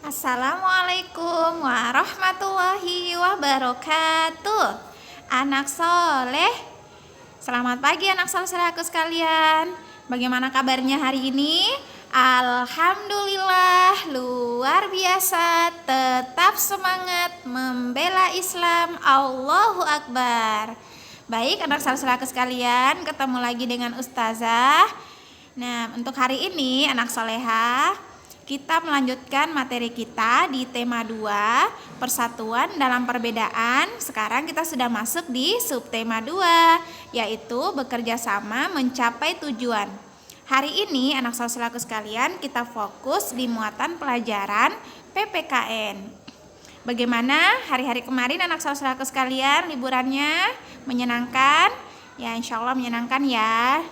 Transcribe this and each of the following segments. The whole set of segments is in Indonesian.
Assalamualaikum warahmatullahi wabarakatuh. Anak soleh, selamat pagi anak soleh-solehku sekalian. Bagaimana kabarnya hari ini? Alhamdulillah, luar biasa. Tetap semangat membela Islam. Allahu Akbar. Baik anak soleh-solehku sekalian, ketemu lagi dengan Ustazah. Nah, untuk hari ini anak soleha, kita melanjutkan materi kita di tema 2, persatuan dalam perbedaan. Sekarang kita sudah masuk di subtema 2, yaitu bekerja sama mencapai tujuan. Hari ini anak soleh-solehku sekalian, kita fokus di muatan pelajaran PPKN. Bagaimana hari-hari kemarin anak soleh-solehku sekalian, liburannya menyenangkan? Ya, insya Allah menyenangkan ya.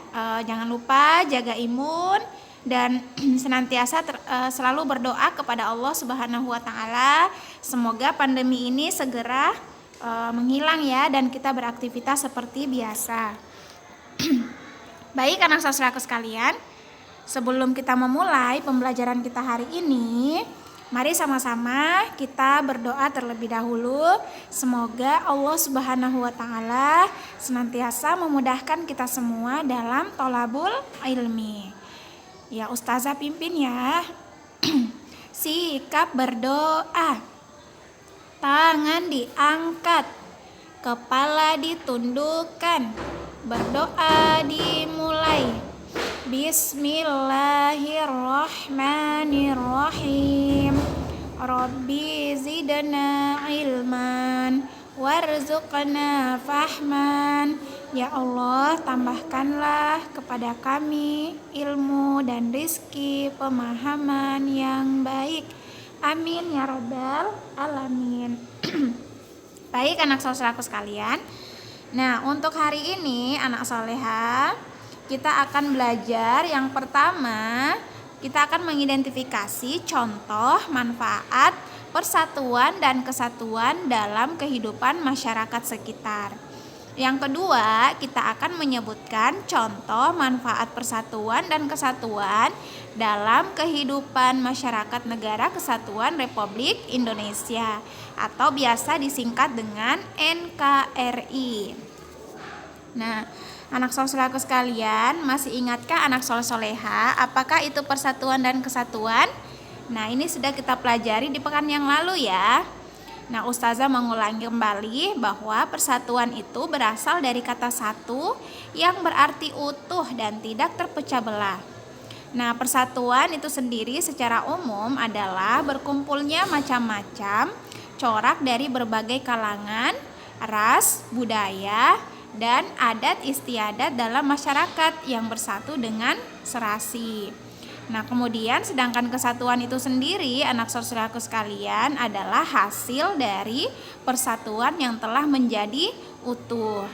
Jangan lupa jaga imun dan senantiasa selalu berdoa kepada Allah Subhanahu wa Ta'ala. Semoga pandemi ini segera menghilang ya, dan kita beraktivitas seperti biasa. Baik anak soleh sekalian, sebelum kita memulai pembelajaran kita hari ini, mari sama-sama kita berdoa terlebih dahulu. Semoga Allah Subhanahu wa Ta'ala senantiasa memudahkan kita semua dalam thalabul ilmi. Ya, Ustazah pimpin ya. Sikap berdoa. Tangan diangkat, kepala ditundukkan. Berdoa dimulai. Bismillahirrahmanirrahim. Rabbi zidna ilman warzuqna fahman. Ya Allah, tambahkanlah kepada kami ilmu dan rizki pemahaman yang baik. Amin ya rabbal alamin. Baik anak solehku sekalian. Nah, untuk hari ini anak soleha, kita akan belajar yang pertama, kita akan mengidentifikasi contoh manfaat persatuan dan kesatuan dalam kehidupan masyarakat sekitar. Yang kedua, kita akan menyebutkan contoh manfaat persatuan dan kesatuan dalam kehidupan masyarakat Negara Kesatuan Republik Indonesia atau biasa disingkat dengan NKRI. Nah, anak soleh-solehku sekalian, masih ingatkah anak soleh-soleha apakah itu persatuan dan kesatuan? Nah, ini sudah kita pelajari di pekan yang lalu ya. Nah, Ustazah mengulangi kembali bahwa persatuan itu berasal dari kata satu yang berarti utuh dan tidak terpecah belah. Nah, persatuan itu sendiri secara umum adalah berkumpulnya macam-macam corak dari berbagai kalangan, ras, budaya, dan adat istiadat dalam masyarakat yang bersatu dengan serasi. Nah, kemudian sedangkan kesatuan itu sendiri anak saudaraku sekalian adalah hasil dari persatuan yang telah menjadi utuh.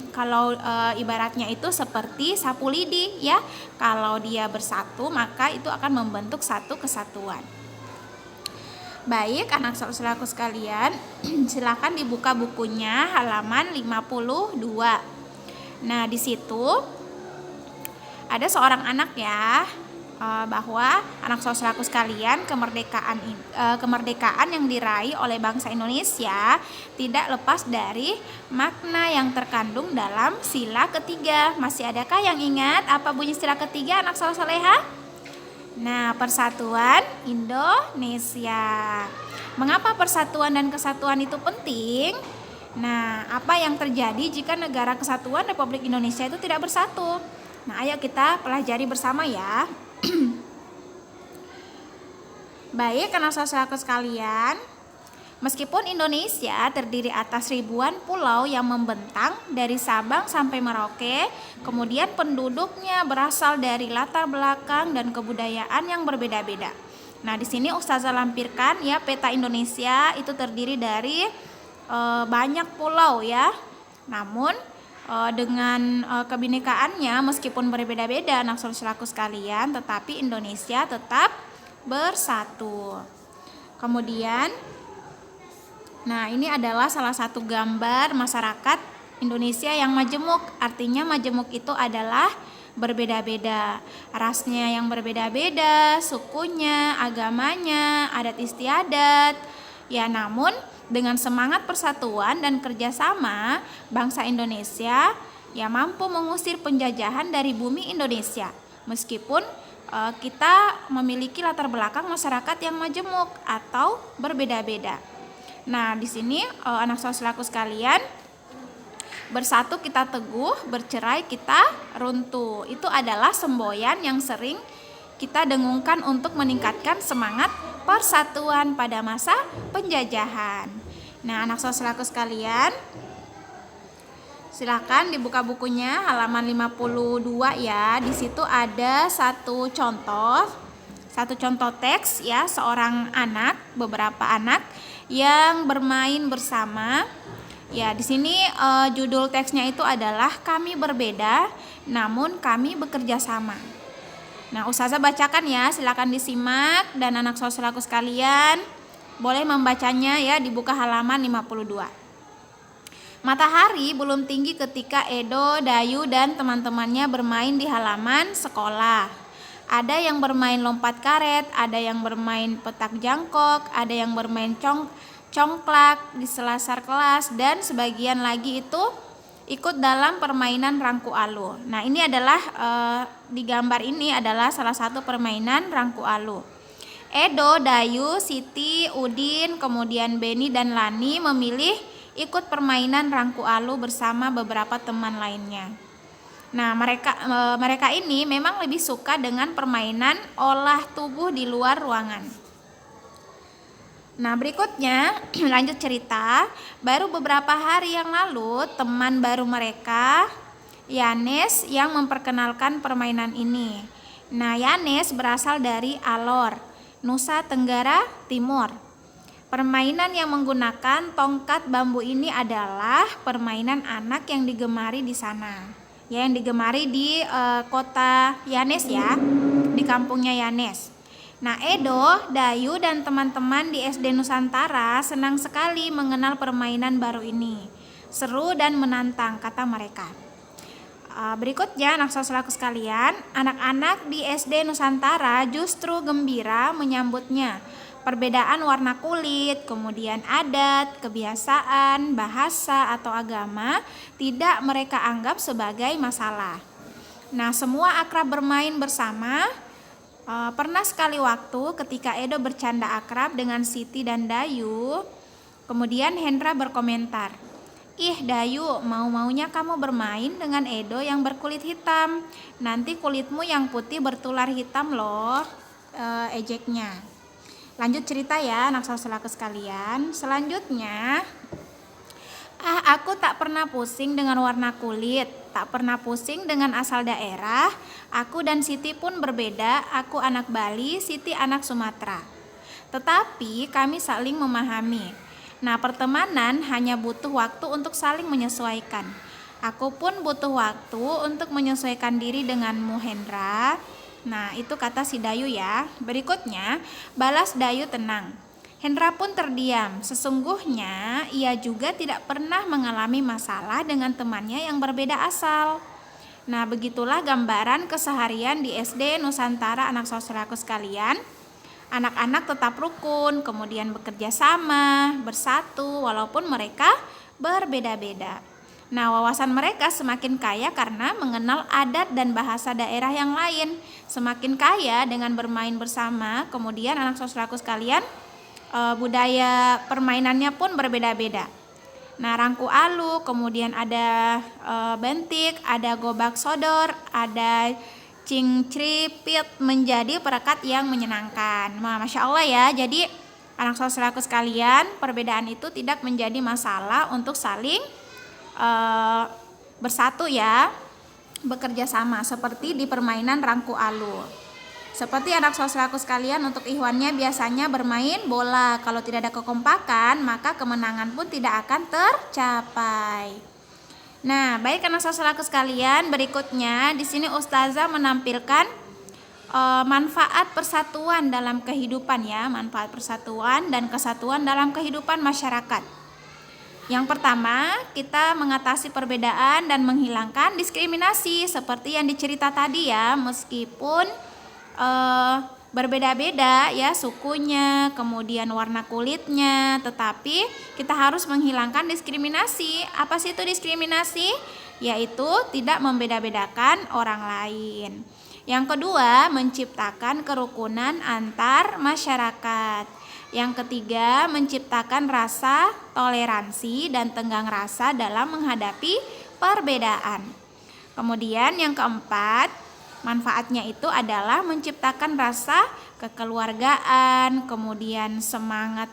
Kalau ibaratnya itu seperti sapu lidi ya. Kalau dia bersatu maka itu akan membentuk satu kesatuan. Baik anak saudaraku sekalian, silakan dibuka bukunya halaman 52. Nah, di situ ada seorang anak ya, bahwa anak saudaraku sekalian, kemerdekaan yang diraih oleh bangsa Indonesia tidak lepas dari makna yang terkandung dalam sila ketiga. Masih adakah yang ingat apa bunyi sila ketiga anak soleha? Nah, persatuan Indonesia. Mengapa persatuan dan kesatuan itu penting? Nah, apa yang terjadi jika negara kesatuan Republik Indonesia itu tidak bersatu? Nah, ayo kita pelajari bersama ya. Baik, anak saudaraku sekalian, meskipun Indonesia terdiri atas ribuan pulau yang membentang dari Sabang sampai Merauke, kemudian penduduknya berasal dari latar belakang dan kebudayaan yang berbeda-beda. Nah, di sini Ustazah lampirkan ya, peta Indonesia itu terdiri dari banyak pulau ya. Namun dengan kebinekaannya meskipun berbeda-beda anak saudaraku sekalian, tetapi Indonesia tetap bersatu. Kemudian, nah, ini adalah salah satu gambar masyarakat Indonesia yang majemuk. Artinya majemuk itu adalah berbeda-beda, rasnya yang berbeda-beda, sukunya, agamanya, adat istiadat. Ya, namun dengan semangat persatuan dan kerjasama, bangsa Indonesia ya mampu mengusir penjajahan dari bumi Indonesia. Meskipun kita memiliki latar belakang masyarakat yang majemuk atau berbeda-beda. Nah, di sini anak saudaraku sekalian, bersatu kita teguh, bercerai kita runtuh. Itu adalah semboyan yang sering kita dengungkan untuk meningkatkan semangat persatuan pada masa penjajahan. Nah, anak saudaraku sekalian, silakan dibuka bukunya halaman 52 ya. Di situ ada satu contoh teks ya, seorang anak, beberapa anak yang bermain bersama. Ya, di sini judul teksnya itu adalah Kami Berbeda Namun Kami Bekerja Sama. Nah, Ustazah bacakan ya, silakan disimak dan anak saudaraku sekalian boleh membacanya ya, dibuka halaman 52. Matahari belum tinggi ketika Edo, Dayu, dan teman-temannya bermain di halaman sekolah. Ada yang bermain lompat karet, ada yang bermain petak jangkok, ada yang bermain congklak di selasar kelas, dan sebagian lagi itu ikut dalam permainan rangku alu. Nah, ini adalah di gambar ini adalah salah satu permainan rangku alu. Edo, Dayu, Siti, Udin, kemudian Beni dan Lani memilih ikut permainan rangku alu bersama beberapa teman lainnya. Nah, mereka ini memang lebih suka dengan permainan olah tubuh di luar ruangan. Nah, berikutnya lanjut cerita. Baru beberapa hari yang lalu, teman baru mereka, Yanes, yang memperkenalkan permainan ini. Nah, Yanes berasal dari Alor, Nusa Tenggara Timur. Permainan yang menggunakan tongkat bambu ini adalah permainan anak yang digemari di sana. Ya, yang digemari di kota Yanes ya, di kampungnya Yanes. Nah, Edo, Dayu, dan teman-teman di SD Nusantara senang sekali mengenal permainan baru ini. Seru dan menantang, kata mereka. Berikutnya, anak saudaraku sekalian, anak-anak di SD Nusantara justru gembira menyambutnya. Perbedaan warna kulit, kemudian adat, kebiasaan, bahasa, atau agama tidak mereka anggap sebagai masalah. Nah, semua akrab bermain bersama. Pernah sekali waktu ketika Edo bercanda akrab dengan Siti dan Dayu, kemudian Hendra berkomentar, "Ih Dayu, mau-maunya kamu bermain dengan Edo yang berkulit hitam. Nanti kulitmu yang putih bertular hitam loh," ejeknya. Lanjut cerita ya anak saudaraku sekalian. Selanjutnya, aku tak pernah pusing dengan warna kulit, tak pernah pusing dengan asal daerah. Aku dan Siti pun berbeda, aku anak Bali, Siti anak Sumatera. Tetapi kami saling memahami. Nah, pertemanan hanya butuh waktu untuk saling menyesuaikan. Aku pun butuh waktu untuk menyesuaikan diri denganmu, Hendra. Nah, itu kata si Dayu ya. Berikutnya, balas Dayu tenang. Hendra pun terdiam. Sesungguhnya ia juga tidak pernah mengalami masalah dengan temannya yang berbeda asal. Nah, begitulah gambaran keseharian di SD Nusantara anak saudaraku sekalian. Anak-anak tetap rukun, kemudian bekerja sama, bersatu walaupun mereka berbeda-beda. Nah, wawasan mereka semakin kaya karena mengenal adat dan bahasa daerah yang lain. Semakin kaya dengan bermain bersama. Kemudian anak saudaraku sekalian, budaya permainannya pun berbeda-beda. Nah, rangku alu, kemudian ada bentik, ada gobak sodor, ada cingcripit, menjadi perekat yang menyenangkan. Nah, Masya Allah ya. Jadi anak saudaraku sekalian, perbedaan itu tidak menjadi masalah untuk saling bersatu ya, bekerja sama seperti di permainan rangku alu. Seperti anak saudaraku sekalian, untuk ikhwannya biasanya bermain bola. Kalau tidak ada kekompakan, maka kemenangan pun tidak akan tercapai. Nah, baik anak saudaraku sekalian, berikutnya di sini Ustazah menampilkan manfaat persatuan dalam kehidupan ya, manfaat persatuan dan kesatuan dalam kehidupan masyarakat. Yang pertama, kita mengatasi perbedaan dan menghilangkan diskriminasi seperti yang dicerita tadi ya, meskipun berbeda-beda ya sukunya, kemudian warna kulitnya, tetapi kita harus menghilangkan diskriminasi. Apa sih itu diskriminasi? Yaitu tidak membeda-bedakan orang lain. Yang kedua, menciptakan kerukunan antar masyarakat. Yang ketiga, menciptakan rasa toleransi dan tenggang rasa dalam menghadapi perbedaan. Kemudian yang keempat, manfaatnya itu adalah menciptakan rasa kekeluargaan, kemudian semangat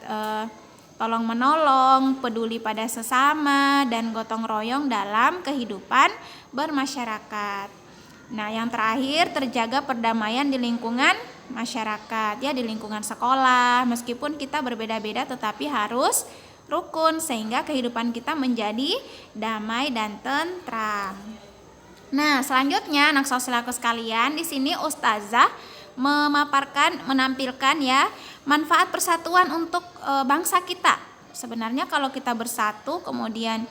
tolong menolong, peduli pada sesama, dan gotong royong dalam kehidupan bermasyarakat. Nah, yang terakhir, terjaga perdamaian di lingkungan masyarakat ya, di lingkungan sekolah. Meskipun kita berbeda-beda tetapi harus rukun sehingga kehidupan kita menjadi damai dan tentram. Nah, selanjutnya anak sosialku sekalian, di sini Ustazah menampilkan ya manfaat persatuan untuk bangsa kita. Sebenarnya kalau kita bersatu kemudian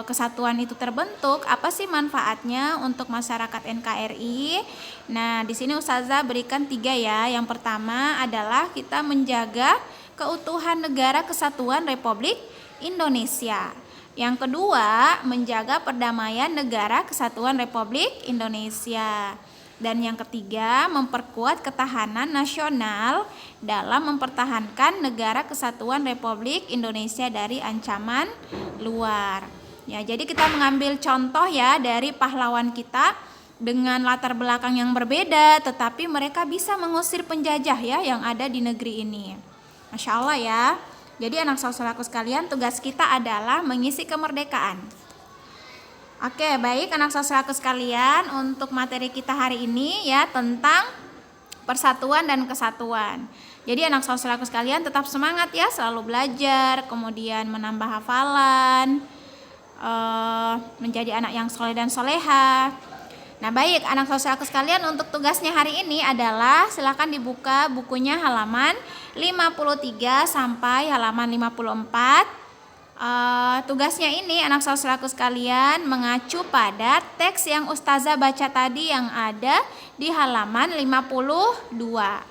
kesatuan itu terbentuk, apa sih manfaatnya untuk masyarakat NKRI? Nah, di sini Ustazah berikan 3 ya. Yang pertama adalah kita menjaga keutuhan negara kesatuan Republik Indonesia. Yang kedua, menjaga perdamaian negara kesatuan Republik Indonesia. Dan yang ketiga, memperkuat ketahanan nasional dalam mempertahankan negara kesatuan Republik Indonesia dari ancaman luar. Ya, jadi kita mengambil contoh ya dari pahlawan kita dengan latar belakang yang berbeda, tetapi mereka bisa mengusir penjajah ya yang ada di negeri ini. Masya Allah ya. Jadi anak saudaraku sekalian, tugas kita adalah mengisi kemerdekaan. Oke, baik anak saudaraku sekalian, untuk materi kita hari ini ya tentang persatuan dan kesatuan. Jadi anak saudaraku sekalian tetap semangat ya, selalu belajar, kemudian menambah hafalan, menjadi anak yang soleh dan soleha. Nah, baik anak saudaraku sekalian, untuk tugasnya hari ini adalah silakan dibuka bukunya halaman 53 sampai halaman 54. Tugasnya ini anak saudaraku sekalian mengacu pada teks yang Ustazah baca tadi yang ada di halaman 52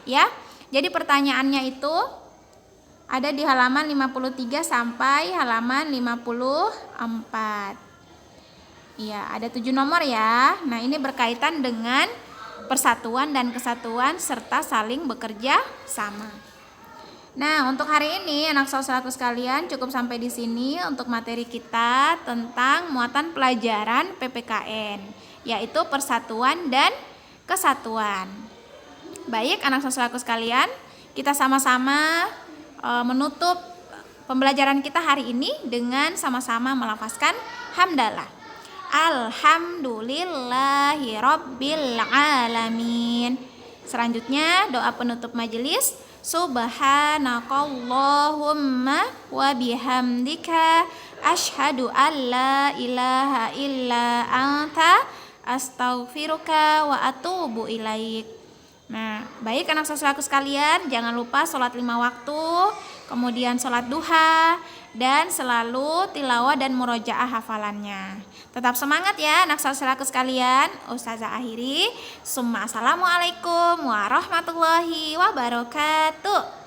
ya. Jadi pertanyaannya itu ada di halaman 53 sampai halaman 54. Iya, ada 7 nomor ya. Nah, ini berkaitan dengan persatuan dan kesatuan serta saling bekerja sama. Nah, untuk hari ini anak saudaraku sekalian cukup sampai di sini untuk materi kita tentang muatan pelajaran PPKN, yaitu persatuan dan kesatuan. Baik anak saudaraku sekalian, kita sama-sama menutup pembelajaran kita hari ini dengan sama-sama melafazkan hamdalah. Alhamdulillahi rabbil alamin. Selanjutnya doa penutup majelis. Subhanakallahumma wa bihamdika asyhadu an la ilaha illa anta astaghfiruka wa atubu ilaik. Nah, baik anak saudaraku sekalian, jangan lupa sholat 5 waktu, kemudian sholat duha, dan selalu tilawah dan murojaah hafalannya. Tetap semangat ya anak saudaraku sekalian. Ustazah akhiri. Assalamualaikum warahmatullahi wabarakatuh.